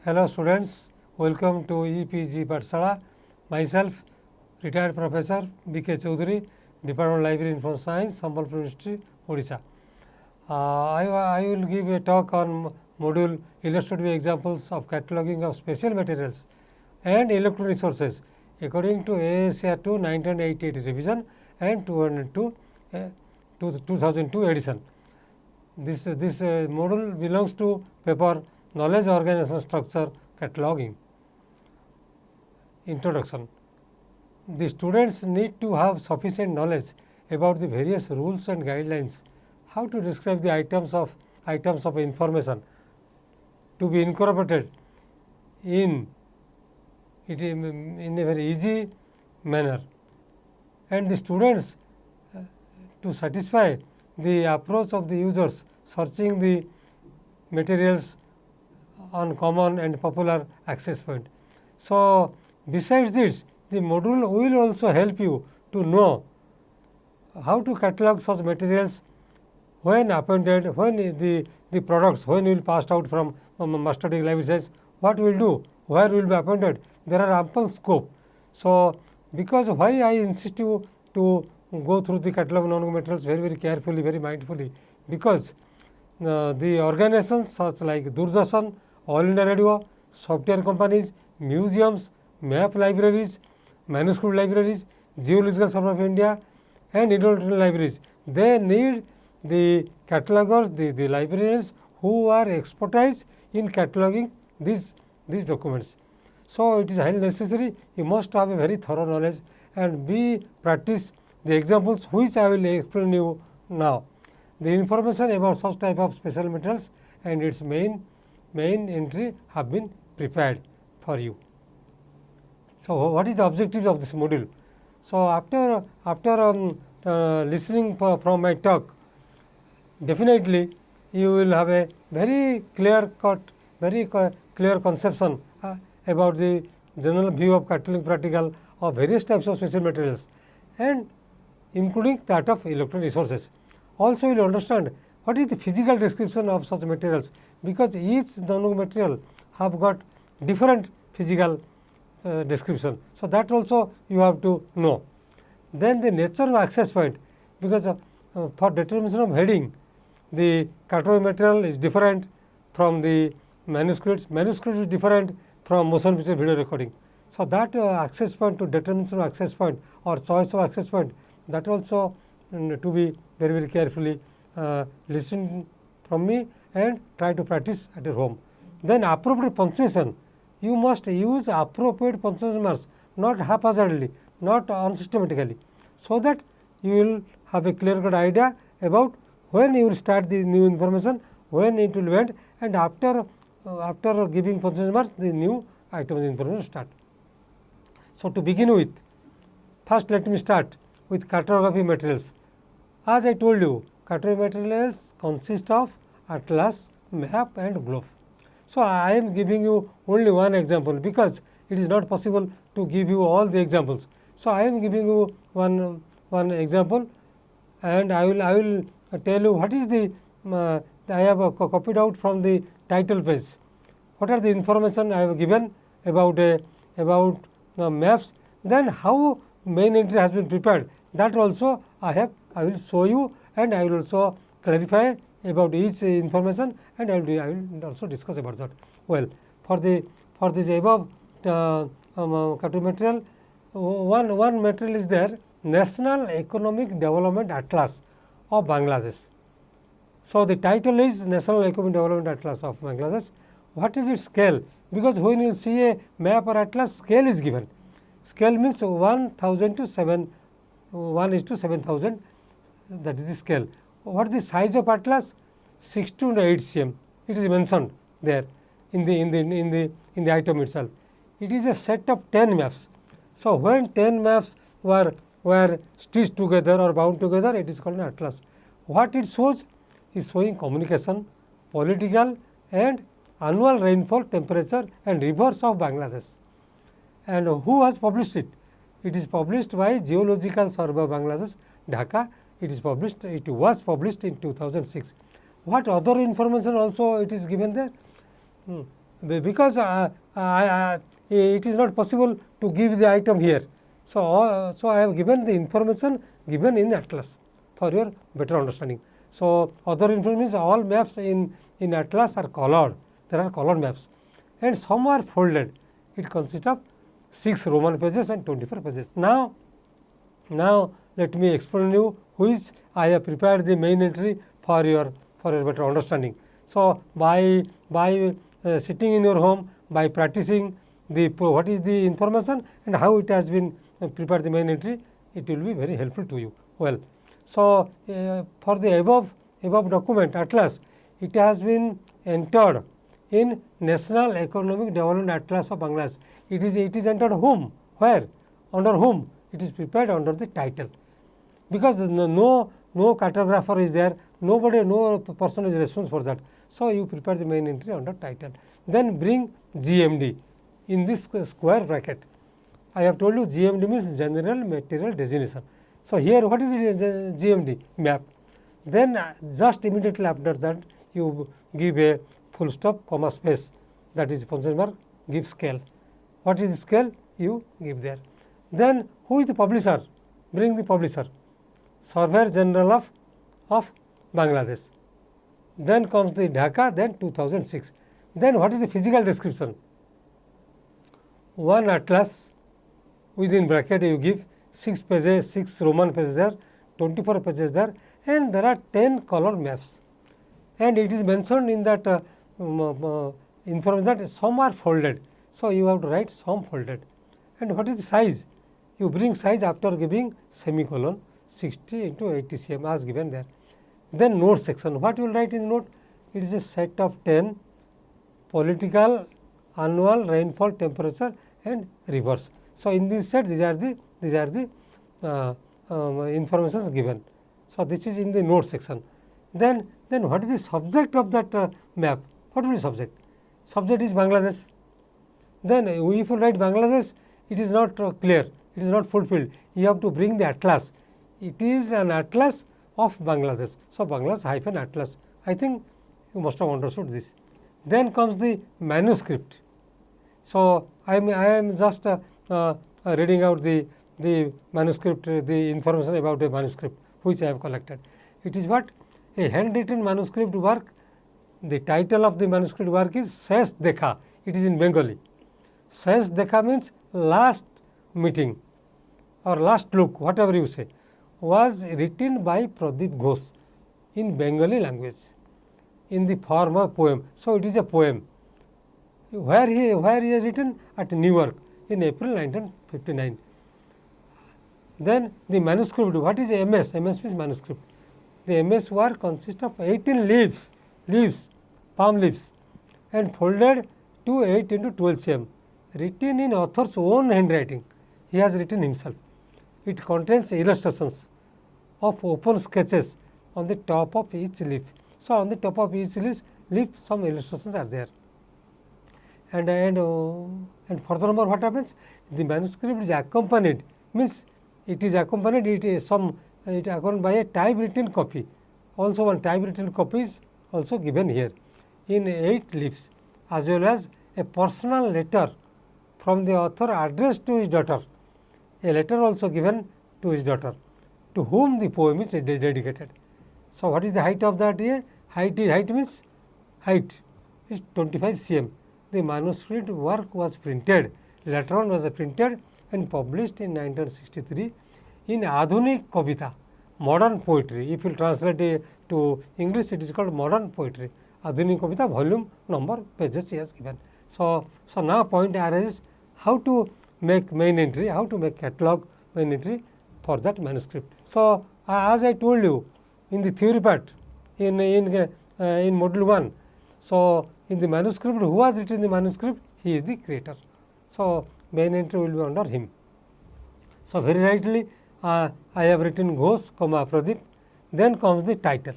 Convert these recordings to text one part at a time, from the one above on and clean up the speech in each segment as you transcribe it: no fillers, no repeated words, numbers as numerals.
Hello students, welcome to EPG Pathshala. Myself, retired Professor B.K. Choudhury, Department of Library Information Science, Sambalpur University, Odisha. I will give a talk on module illustrative examples of cataloging of special materials and electronic resources according to ASR 2 1988 revision and 2002 edition. This module belongs to paper Knowledge Organization Structure Cataloging. Introduction. The students need to have sufficient knowledge about the various rules and guidelines, how to describe the items of information to be incorporated in a very easy manner, and the students to satisfy the approach of the users searching the materials on common and popular access point. So, besides this, the module will also help you to know how to catalog such materials when appointed, when the products, when will passed out from master degree library says, what will do, where will be appointed, there are ample scope. So, because why I insist you to go through the catalog of non-materials very carefully, very mindfully, because the organizations such like Doordarshan, All India Radio, software companies, museums, map libraries, manuscript libraries, Geological Survey of India and international libraries, they need the catalogers, the librarians who are expertise in cataloging these documents. So, it is highly necessary you must have a very thorough knowledge and practice the examples which I will explain you now. The information about such type of special materials and its main entry have been prepared for you. So, what is the objective of this module? So, after listening from my talk, definitely you will have a very clear cut, very clear conception about the general view of cataloging practical of various types of special materials and including that of electronic resources. Also, you will understand what is the physical description of such materials, because each non-material have got different physical description. So, that also you have to know. Then the nature of access point, because for determination of heading, the catalog material is different from the manuscripts. Manuscript is different from motion picture video recording. So, that access point to determination of access point or choice of access point, that also to be very carefully listen from me and try to practice at your home. Then appropriate punctuation, you must use appropriate punctuation marks, not haphazardly, not unsystematically, so that you will have a clear cut idea about when you will start the new information, when it will end, and after giving punctuation marks, the new item of information start. So, to begin with, first let me start with cartography materials. As I told you, cartography materials consist of atlas, map and globe. So, I am giving you only one example, because it is not possible to give you all the examples. So, I am giving you one example, and I will tell you what is the I have copied out from the title page. What are the information I have given about maps, then how main entry has been prepared, that also I will show you, and I will also clarify about each information, and I will also discuss about that. Well, for this above catalog material, one material is there, National Economic Development Atlas of Bangladesh. So, the title is National Economic Development Atlas of Bangladesh. What is its scale? Because when you see a map or atlas, scale is given. Scale means 1,000 to 7,000, that is the scale. What is the size of atlas? 6 to 8 cm. It is mentioned there in the item itself. It is a set of 10 maps. So, when 10 maps were stitched together or bound together, it is called an atlas. What it shows is showing communication, political and annual rainfall, temperature and rivers of Bangladesh. And who has published it? It is published by Geological Survey of Bangladesh, Dhaka. It was published in 2006. What other information also it is given there? because it is not possible to give the item here. So, so I have given the information given in atlas for your better understanding. So, other information is all maps in atlas are colored, there are colored maps, and some are folded. It consists of 6 Roman pages and 24 pages. Now let me explain you which I have prepared the main entry for your better understanding. So, by sitting in your home, by practicing the what is the information and how it has been prepared the main entry, it will be very helpful to you. Well, so for the above document atlas, it has been entered in National Economic Development Atlas of Bangladesh. It is entered whom? Where? Under whom? It is prepared under the title, because no cartographer is there, no person is responsible for that. So, you prepare the main entry under title. Then bring GMD in this square bracket. I have told you GMD means General Material Designation. So, here what is GMD? Map. Then just immediately after that you give a full stop, comma, space, that is function mark, give scale. What is the scale? You give there. Then who is the publisher? Bring the publisher, Surveyor General of Bangladesh. Then comes the Dhaka, then 2006. Then what is the physical description? One atlas within bracket you give 6 pages, 6 Roman pages there, 24 pages there, and there are 10 color maps. And it is mentioned in that information that some are folded. So, you have to write some folded. And what is the size? You bring size after giving semicolon 60 into 80 cm as given there. Then note section. What you will write in the note? It is a set of 10 political, annual rainfall, temperature and rivers. So, in this set these are the informations given. So, this is in the note section. Then what is the subject of that map? What will be subject? Subject is Bangladesh. Then if you write Bangladesh, it is not clear, it is not fulfilled. You have to bring the atlas. It is an atlas of Bangladesh. So, Bangladesh hyphen atlas. I think you must have understood this. Then comes the manuscript. So, I am just reading out the manuscript, the information about the manuscript which I have collected. It is what? A handwritten manuscript work. The title of the manuscript work is Shesh Dekha. It is in Bengali. Shesh Dekha means last meeting or last look, whatever you say, was written by Pradeep Ghosh in Bengali language in the form of poem. So, it is a poem. Where he has written? At Newark in April 1959. Then the manuscript. What is MS? MS means manuscript. The MS work consists of 18 leaves, palm leaves, and folded to 8 into 12 cm, written in author's own handwriting. He has written himself. It contains illustrations of open sketches on the top of each leaf. So, on the top of each leaf some illustrations are there. And furthermore, what happens? The manuscript is accompanied, means it is accompanied. It is accompanied by a typewritten copy. Also, one typewritten copy is also given here in 8 leaves, as well as a personal letter from the author addressed to his daughter. A letter also given to his daughter, to whom the poem is dedicated. So, what is the height of that? Height means height is 25 cm. The manuscript work was printed, later on was printed and published in 1963 in Adhunik Kavita, modern poetry. If you translate it to English, it is called modern poetry. Adhunik Kavita, volume, number, pages he has given. So now point arises how to make main entry, how to make catalog main entry for that manuscript. So, as I told you in the theory part in module 1. So, in the manuscript, who has written the manuscript? He is the creator. So, main entry will be under him. So, very rightly I have written Ghosh, Pradeep. Then comes the title.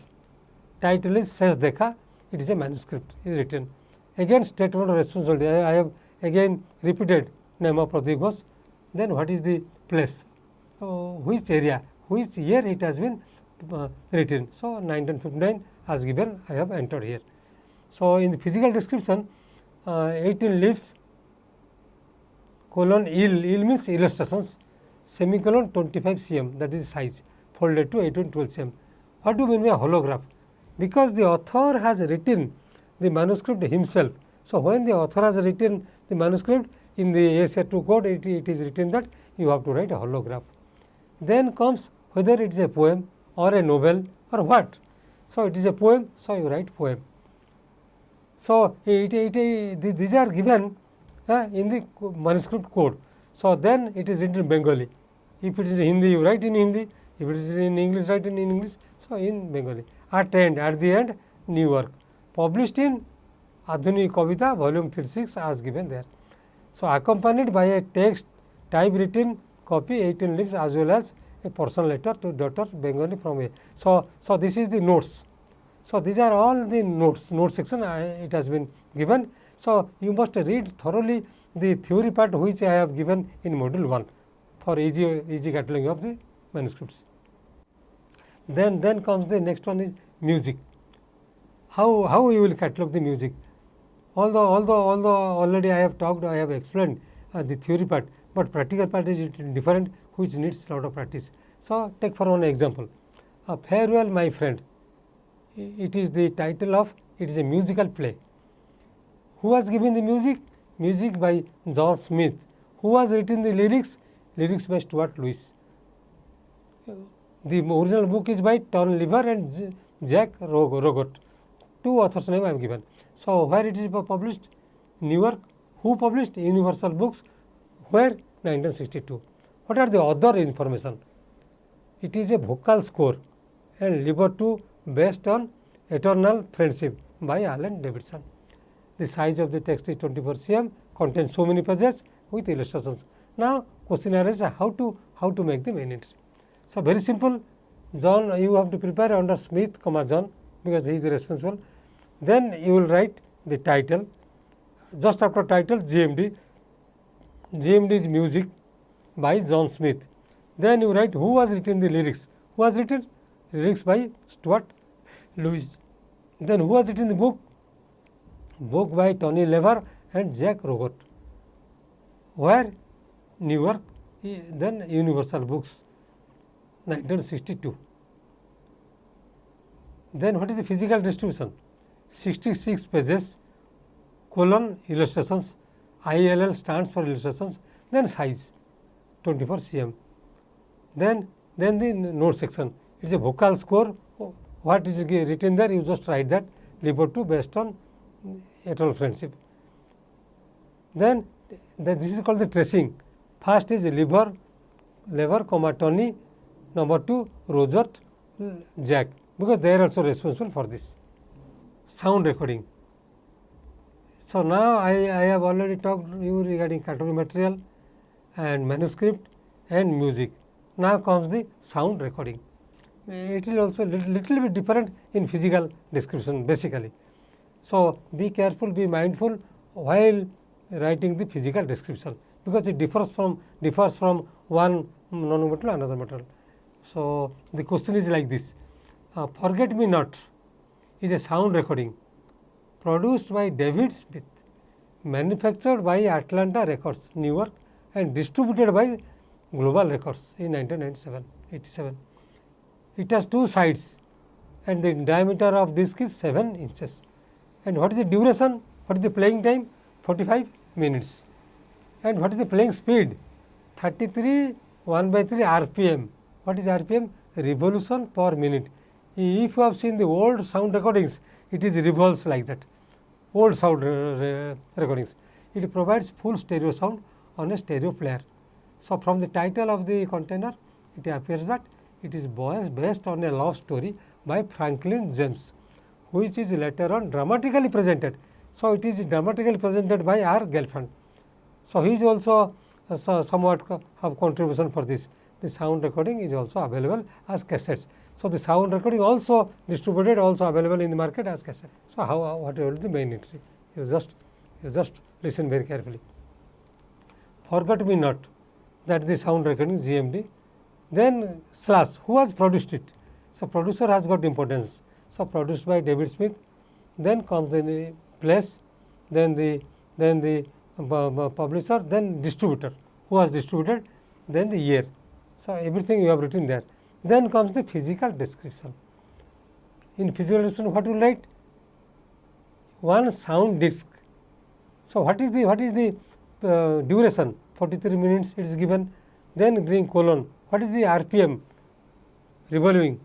Title is Shesh Dekha. It is a manuscript is written. Again statement of responsibility. I have again repeated name of Pradeep Ghosh. Then what is the place? Which area? Which year it has been written? So, 1959 as given I have entered here. So, in the physical description, 18 leaves colon il means illustrations semicolon 25 cm, that is size, folded to 8 and 12 cm. What do you mean by holograph? Because the author has written the manuscript himself. So, when the author has written the manuscript in the AS2 code, it is written that you have to write a holograph. Then comes whether it is a poem or a novel or what. So, it is a poem, so you write poem. So, these are given in the manuscript code. So, then it is written in Bengali. If it is in Hindi, you write in Hindi. If it is in English, write in English. So, in Bengali. At the end, new work. Published in Adhunik Kavita, volume 36 as given there. So, accompanied by a text typewritten copy 18 leaves as well as a personal letter to daughter Bengali from a. So, this is the notes. So, these are all the notes, note section it has been given. So, you must read thoroughly the theory part which I have given in module 1 for easy cataloging of the manuscripts. Then comes the next one is music. How you will catalog the music? Although already I have talked, I have explained the theory part, but practical part is different, which needs a lot of practice. So, take for one example, Farewell My Friend. It is the title of, it is a musical play. Who has given the music? Music by John Smith. Who has written the lyrics? Lyrics by Stuart Lewis. The original book is by Tom Liver and Jack Rogot. Two authors' name I have given. So, where it is published? New York. Who published? Universal Books. Where? 1962. What are the other information? It is a vocal score and libretto based on Eternal Friendship by Alan Davidson. The size of the text is 24 cm, contains so many pages with illustrations. Now, question arises how to make the main entry. So, very simple. John, you have to prepare under Smith, John, because he is responsible. Then you will write the title. Just after title, GMD. GMD is music by John Smith. Then you write who has written the lyrics. Who has written? Lyrics by Stuart Lewis. Then who has written the book? Book by Tony Lever and Jack Rogot. Where? New York. Then Universal Books, 1962. Then what is the physical distribution? 66 pages, colon illustrations, ILL stands for illustrations, then size 24 cm. Then the note section, it is a vocal score. What is written there? You just write that libretto based on Eternal Friendship. Then this is called the tracing. First is Lever, Tony. Number 2, Roger, Jack, because they are also responsible for this. Sound recording. So, now I have already talked to you regarding category material and manuscript and music. Now comes the sound recording. It will also little bit different in physical description basically. So, be careful, be mindful while writing the physical description, because it differs from one non-material to another material. So, the question is like this, Forget Me Not is a sound recording produced by David Smith, manufactured by Atlanta Records, New York, and distributed by Global Records in 1987. It has two sides and the diameter of disc is 7 inches. And what is the duration? What is the playing time? 45 minutes. And what is the playing speed? 33 1/3 RPM. What is RPM? Revolution per minute. If you have seen the old sound recordings, it is revolves like that. Old sound recordings. It provides full stereo sound on a stereo player. So, from the title of the container, it appears that it is based on a love story by Franklin James, which is later on dramatically presented. So, it is dramatically presented by our girlfriend. So, he is also somewhat have contribution for this. The sound recording is also available as cassettes. So, the sound recording also distributed, also available in the market as cassette. So, what is the main entry? You just listen very carefully. Forget Me Not, that is the sound recording GMD. Then slash, who has produced it? So, producer has got importance. So, produced by David Smith. Then comes the place, then the then the publisher, then distributor, who has distributed, then the year. So, everything you have written there. Then comes the physical description. In physical description, what you write? One sound disc. So, what is the duration? 43 minutes it is given. Then bring colon. What is the RPM? Revolving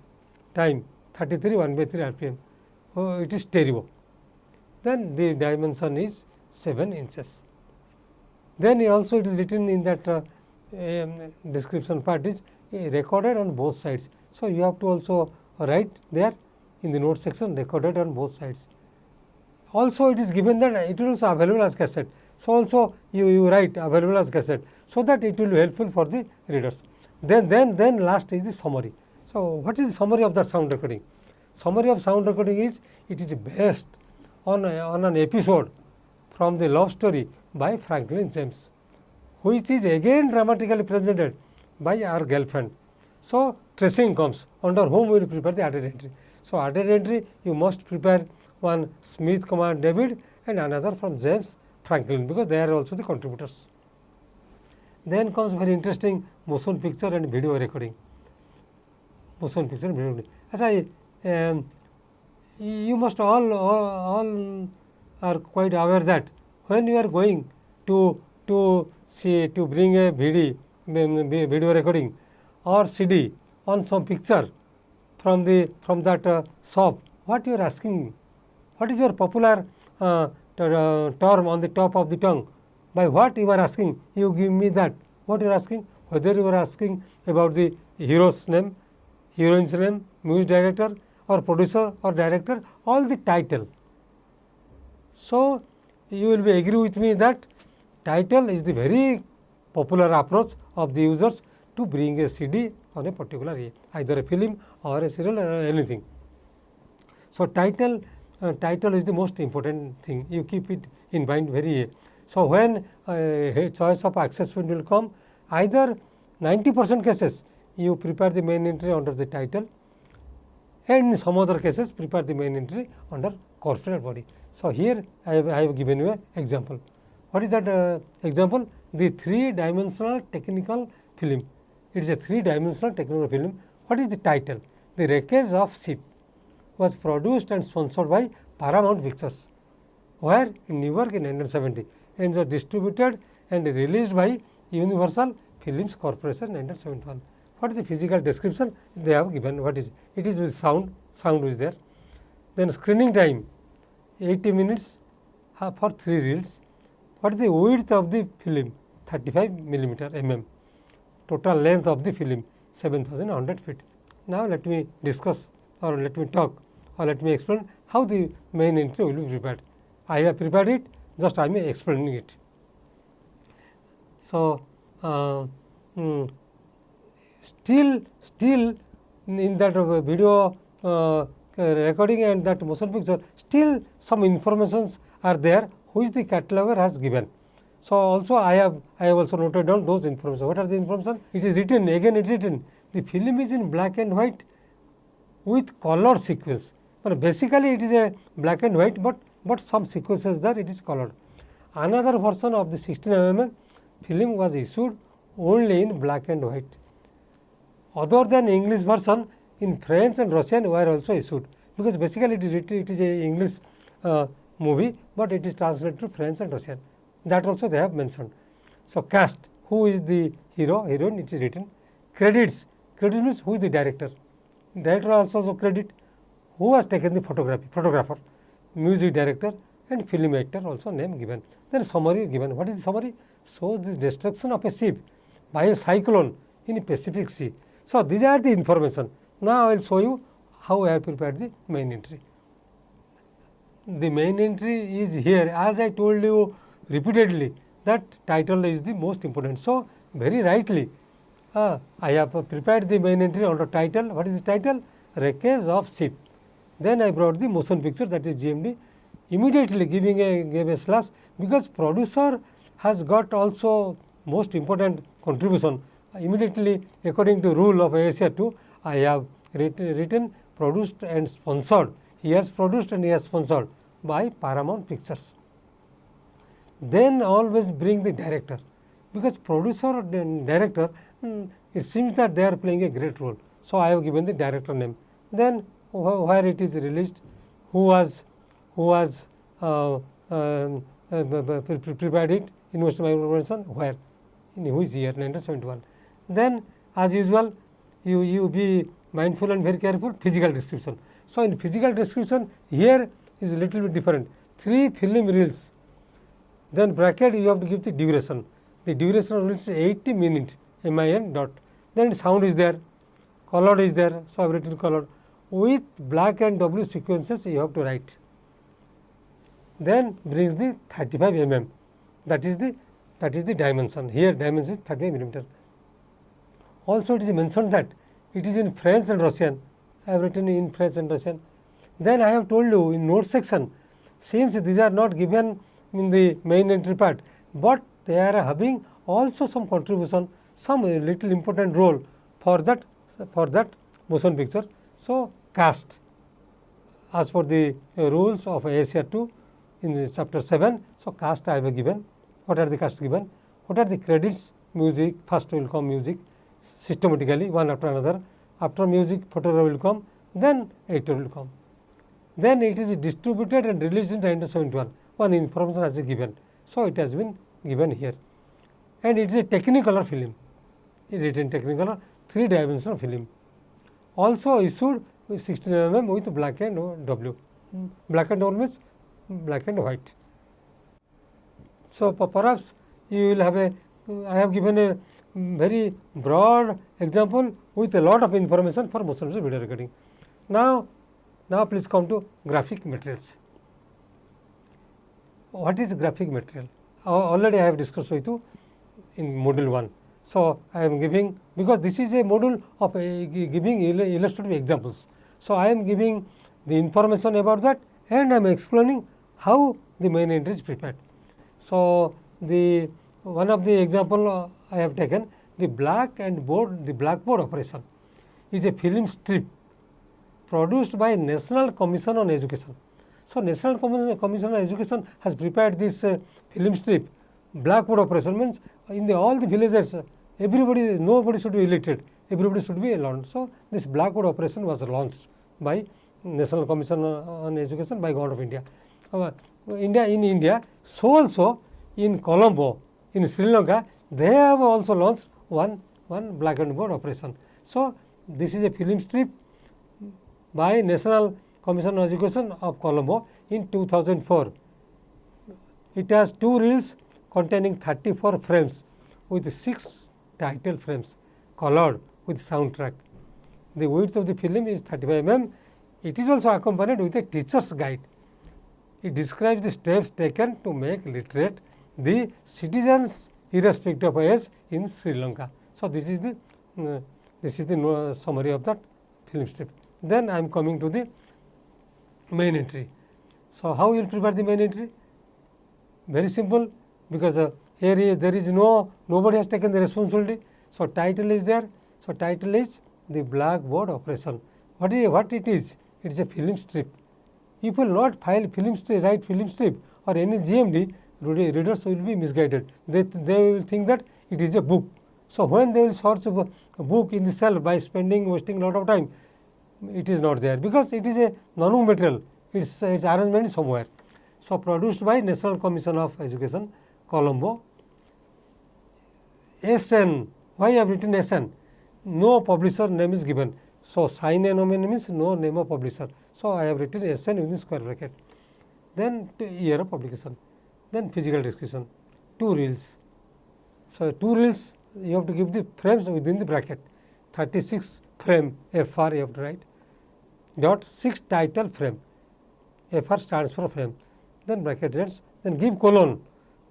time 33 1/3 RPM. Oh, it is stereo. Then the dimension is 7 inches. Then also it is written in that description part is recorded on both sides. So, you have to also write there in the note section, recorded on both sides. Also it is given that it is also available as cassette. So, also you write available as cassette, so that it will be helpful for the readers. Then last is the summary. So, what is the summary of the sound recording? Summary of sound recording is, it is based on an episode from the love story by Franklin James, which is again dramatically presented by our girlfriend. So, tracing comes, under whom we will prepare the added entry. So, added entry you must prepare one Smith, David, and another from James Franklin, because they are also the contributors. Then comes very interesting motion picture and video recording. Motion picture and video recording. As you must all are quite aware that when you are going to bring a video recording or CD on some picture from that shop, what you are asking? What is your popular term on the top of the tongue? By what you are asking? You give me that. What you are asking? Whether you are asking about the hero's name, heroine's name, music director or producer or director, all the title. So, you will be agree with me that title is the very popular approach of the users to bring a CD on a particular either a film or a serial or anything. So, title is the most important thing. You keep it in mind very. So, when choice of accessment will come, either 90% cases you prepare the main entry under the title, and in some other cases prepare the main entry under corporate body. So, here I have given you an example. What is that example? The 3-dimensional technical film. It is a 3-dimensional technical film. What is the title? The Wreckage of Ship was produced and sponsored by Paramount Pictures, where in New York in 1970, and was distributed and released by Universal Films Corporation in 1971. What is the physical description? They have given. What is it? Is with sound is there. Then screening time 80 minutes for 3 reels. What is the width of the film? 35 mm. Total length of the film 7,100 feet. Now, let me discuss, or let me talk, or let me explain how the main entry will be prepared. I have prepared it, just I am explaining it. So, still in that video recording and that motion picture, still some informations are there which the cataloger has given. So, also I have also noted down those information. What are the information? It is written, again it is written, the film is in black and white with colored sequence. But basically it is a black and white, but some sequences there it is colored. Another version of the 16 mm film was issued only in black and white. Other than English version, in French and Russian were also issued, because basically it is a English movie, but it is translated to French and Russian. That also they have mentioned. So, cast, who is the hero, heroine, it is written. Credits means who is the director. Director also credit, who has taken the photographer, music director and film actor also name given. Then summary given. What is the summary? Shows the destruction of a ship by a cyclone in Pacific Sea. So, these are the information. Now, I will show you how I have prepared the main entry. The main entry is here, as I told you repeatedly, that title is the most important. So, very rightly I have prepared the main entry under title. What is the title? Wreckage of Ship. Then I brought the motion picture, that is GMD, immediately gave a slash, because producer has got also most important contribution. Immediately, according to rule of ASA 2, I have written produced and sponsored. He has produced and he has sponsored by Paramount Pictures. then always bring the director, because producer or director, it seems that they are playing a great role. So, I have given the director name. Then where it is released, who was prepared it, University of Microfiche, where, in which year, 1971. Then as usual, you be mindful and very careful, physical description. So, in physical description, here is a little bit different, 3 film reels, then bracket you have to give the duration. The duration of reels is 80 minutes, min dot. Then sound is there, colored is there, so I have written colored. With black and W sequences you have to write. Then brings the 35 mm, that is the dimension. Here dimension is 35 millimeter. Also it is mentioned that it is in French and Russian. I have written in French and Russian. Then I have told you in note section, since these are not given in the main entry part, but they are having also some contribution, some little important role for that motion picture. So, cast as per the rules of ASR 2 in the chapter 7. So, cast I have given. What are the cast given? What are the credits? Music, first will come music systematically one after another. After music, photograph will come, then editor will come. Then it is distributed and released in 1971. One information has been given. So, it has been given here. And it is a Technicolor film. It is in Technicolor, 3-dimensional film. Also issued with 16 mm with black and W. Black and W means black and white. So, perhaps you will have I have given a very broad example with a lot of information for motion picture video recording. Now please come to graphic materials. What is graphic material? Already I have discussed with you in module 1. So, I am giving, because this is a module of giving illustrative examples. So, I am giving the information about that and I am explaining how the main entry is prepared. So, the one of the example I have taken, the blackboard operation is a film strip produced by National Commission on Education. So, National Commission on Education has prepared this film strip. Blackboard operation means in all the villages, nobody should be illiterate, everybody should be learned. So, this blackboard operation was launched by National Commission on Education by Government of India. In India, so also in Colombo, in Sri Lanka, they have also launched one black and board operation. So, this is a film strip by National Commission on Education of Colombo in 2004. It has 2 reels containing 34 frames with 6 title frames colored with soundtrack. The width of the film is 35 mm. It is also accompanied with a teacher's guide. It describes the steps taken to make literate the citizens irrespective of age in Sri Lanka. So, this is the summary of that film strip. Then I am coming to the main entry. So, how you will prepare the main entry? Very simple, because here there is nobody has taken the responsibility. So, title is there. So, title is the blackboard operation. What it is? It is a film strip. If you will not write film strip or any GMD, readers will be misguided. They will think that it is a book. So, when they will search a book in the cell by wasting a lot of time, it is not there, because it is a non-book material. Its arrangement is somewhere. So, produced by National Commission of Education, Colombo. SN, why I have written SN? No publisher name is given. So, sine nomen means no name of publisher. So, I have written SN within square bracket. Then year of publication. Then physical description, 2 reels. So, 2 reels you have to give the frames within the bracket, 36 frame FR you have to write, dot 6 title frame, FR stands for frame, then bracket ends, then give colon,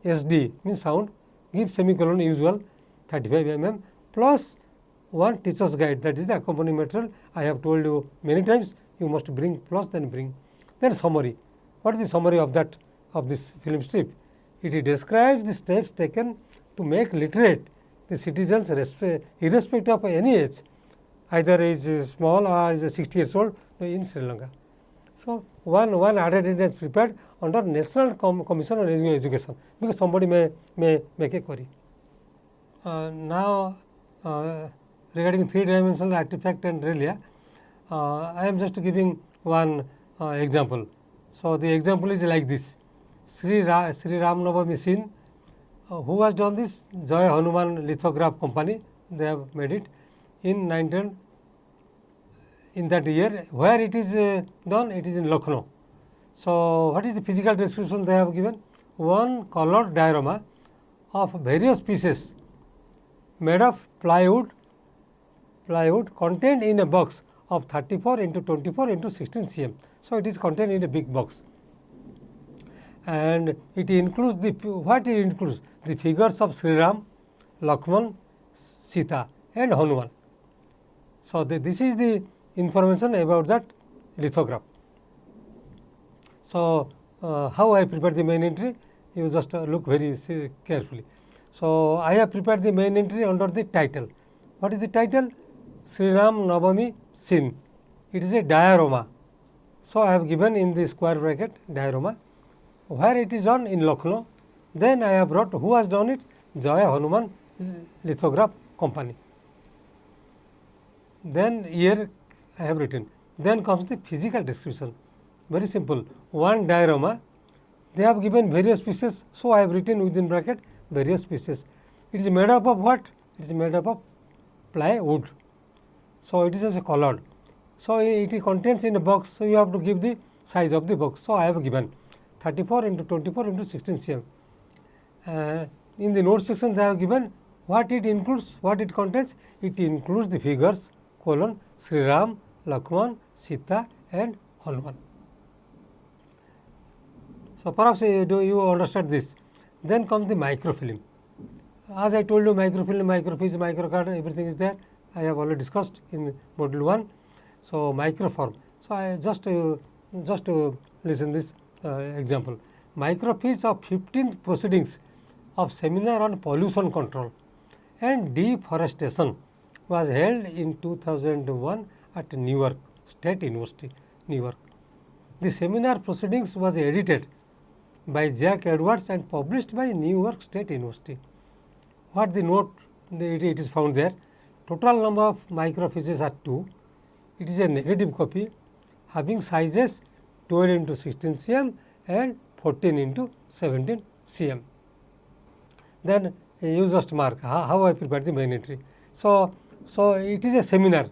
SD means sound, give semicolon usual 35 mm plus 1 teacher's guide, that is the accompanying material. I have told you many times, you must bring plus then bring. Then summary. What is the summary of this film strip? It describes the steps taken to make literate the citizens irrespective of any age, either is small or is 60 years old in Sri Lanka. So, one added is prepared under National Commission on Education, because somebody may make a query. Now regarding three-dimensional artifact and relia, I am just giving one example. So the example is like this: Sri Ram Navami scene. Who has done this? Jaya Hanuman Lithograph Company. They have made it in in that year. Where it is done? It is in Lucknow. So what is the physical description they have given? One colored diorama of various pieces made of plywood contained in a box of 34 into 24 into 16 cm. So it is contained in a big box, and it includes what it includes? The figures of Sri Ram, Lakshman, Sita and Hanuman. So this is the information about that lithograph. So how I prepared the main entry? You just look very carefully. So I have prepared the main entry under the title. What is the title? Sri Ram Navami scene. It is a diorama. So I have given in the square bracket diorama. Where it is done? In Lucknow. Then I have brought who has done it? Jaya Hanuman Lithograph Company. Then year I have written. Then comes the physical description. Very simple. One diorama. They have given various pieces. So I have written within bracket various pieces. It is made up of what? It is made up of plywood. So it is just colored. So it contains in a box. So you have to give the size of the box. So I have given 34 into 24 into 16 cm. In the note section they have given what it includes, what it contains. It includes the figures colon Sri Ram, Lakshman, Sita and Hanuman. So perhaps do you understand this? Then comes the microfilm. As I told you, microfilm, microfiche, microcard, everything is there. I have already discussed in module 1. So microform. So I just listen this example. Microfiche of 15th proceedings of seminar on pollution control and deforestation was held in 2001 at Newark State University, New York. The seminar proceedings was edited by Jack Edwards and published by New York State University. What the note it is found there? Total number of microfiches are 2. It is a negative copy having sizes 12 into 16 cm and 14 into 17 cm. Then you just mark how I prepared the main entry. So it is a seminar.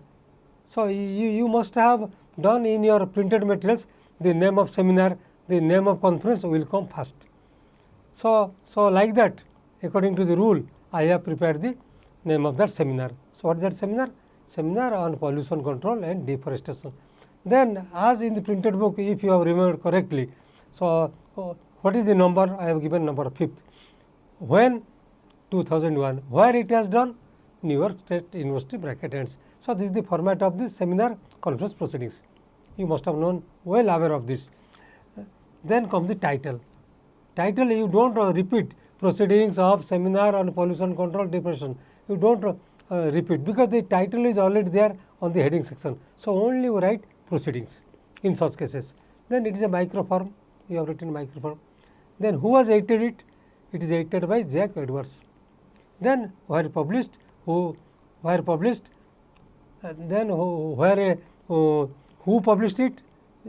So you must have done in your printed materials the name of seminar, the name of conference will come first. So like that, according to the rule, I have prepared the name of that seminar. So what is that seminar? Seminar on pollution control and deforestation. Then as in the printed book, if you have remembered correctly, so what is the number? I have given number 5th. When? 2001. Where it has done? New York State University bracket ends. So this is the format of this seminar conference proceedings. You must have known, well aware of this. Then comes the title. Title, you don't repeat proceedings of seminar on pollution control deforestation. You don't repeat because the title is already there on the heading section. So only you write proceedings in such cases. Then it is a microform. You have written microform. Then who has edited it? It is edited by Jack Edwards. Then where published? Who published? Then who published it?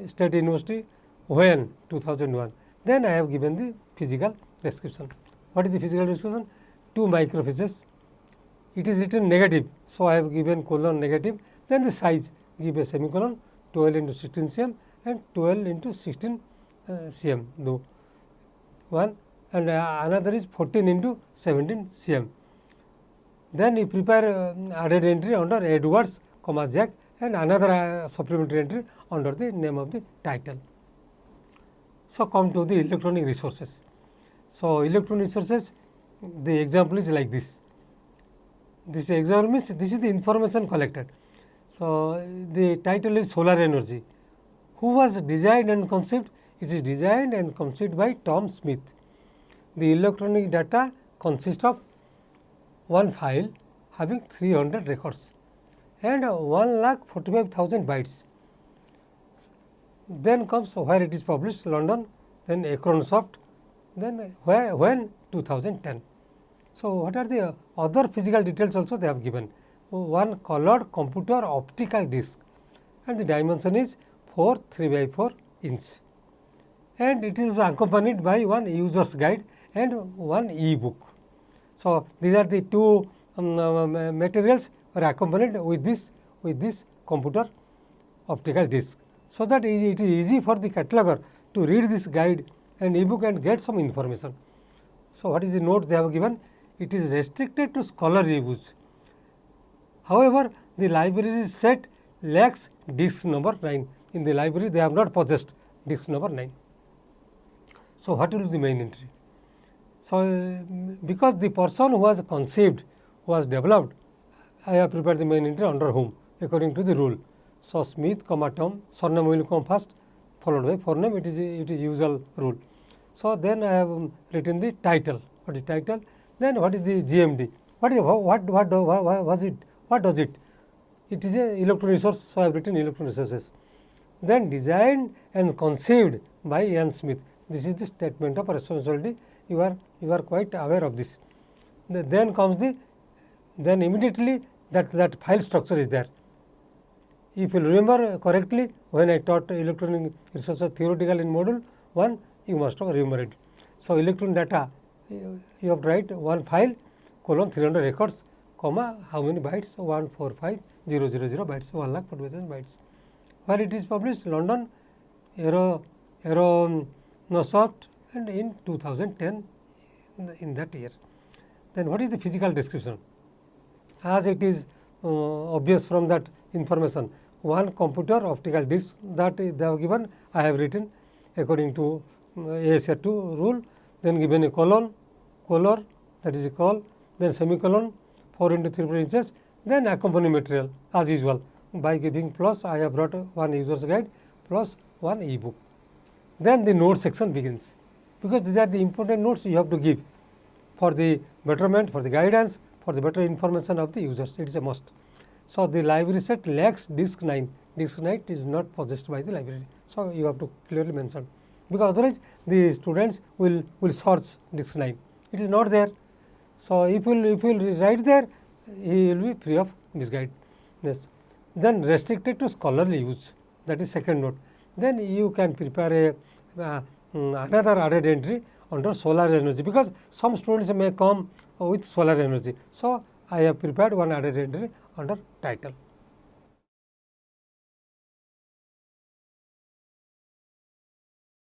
State University. When? 2001. Then I have given the physical description. What is the physical description? 2 microfiches. It is written negative. So I have given colon negative. Then the size, give a semicolon, 12 into 16 cm and 12 into 16 cm. No. One. And another is 14 into 17 cm. Then you prepare added entry under Edwards, Jack and another supplementary entry under the name of the title. So come to the electronic resources. So electronic resources, the example is like this. This example means this is the information collected. So the title is solar energy. Who was designed and conceived? It is designed and conceived by Tom Smith. The electronic data consists of one file having 300 records and 1,45,000 bytes. Then comes where it is published, London, then Acronsoft, then when 2010. So, what are the other physical details also they have given? One colored computer optical disc, and the dimension is 4 3/4 inch, and it is accompanied by one user's guide and one e-book. So, these are the two materials are accompanied with this computer optical disc. So, that it is easy for the cataloger to read this guide and e-book and get some information. So, what is the note they have given? It is restricted to scholarly use. However, the library set lacks disk number 9. In the library, they have not possessed disk number 9. So, what will be the main entry? So, because the person who was conceived, who was developed, I have prepared the main entry under whom according to the rule. So, Smith, Tom, surname will come first, followed by forename. It is usual rule. So, then I have written the title. What is title? Then what is the GMD? What does it? It is a electron resource. So, I have written electron resources. Then designed and conceived by Ian Smith. This is the statement of responsibility. You are quite aware of this. Then comes then immediately that file structure is there. If you remember correctly, when I taught electronic resources theoretical in module 1, you must have remembered it. So, electron data, you have to write one file colon 300 records, comma how many bytes? 145000 bytes, 1,40,000 bytes. Where it is published? London, Aeronosoft, and in 2010 in that year. Then what is the physical description? As it is obvious from that information, one computer optical disc that they have given, I have written according to ASR2 rule, then given a color, that is a call, then semicolon 4 into 3 inches, then accompanying material as usual. By giving plus, I have brought one user's guide plus one e-book. Then the note section begins, because these are the important notes you have to give for the betterment, for the guidance, for the better information of the users. It is a must. So, the library set lacks disk 9. Disk 9 is not possessed by the library. So, you have to clearly mention, because otherwise the students will search disk 9. It is not there. So, if you will write there, he will be free of misguide. Yes. Then restricted to scholarly use, that is second note. Then you can prepare another added entry under solar energy, because some students may come with solar energy. So, I have prepared one added entry under title.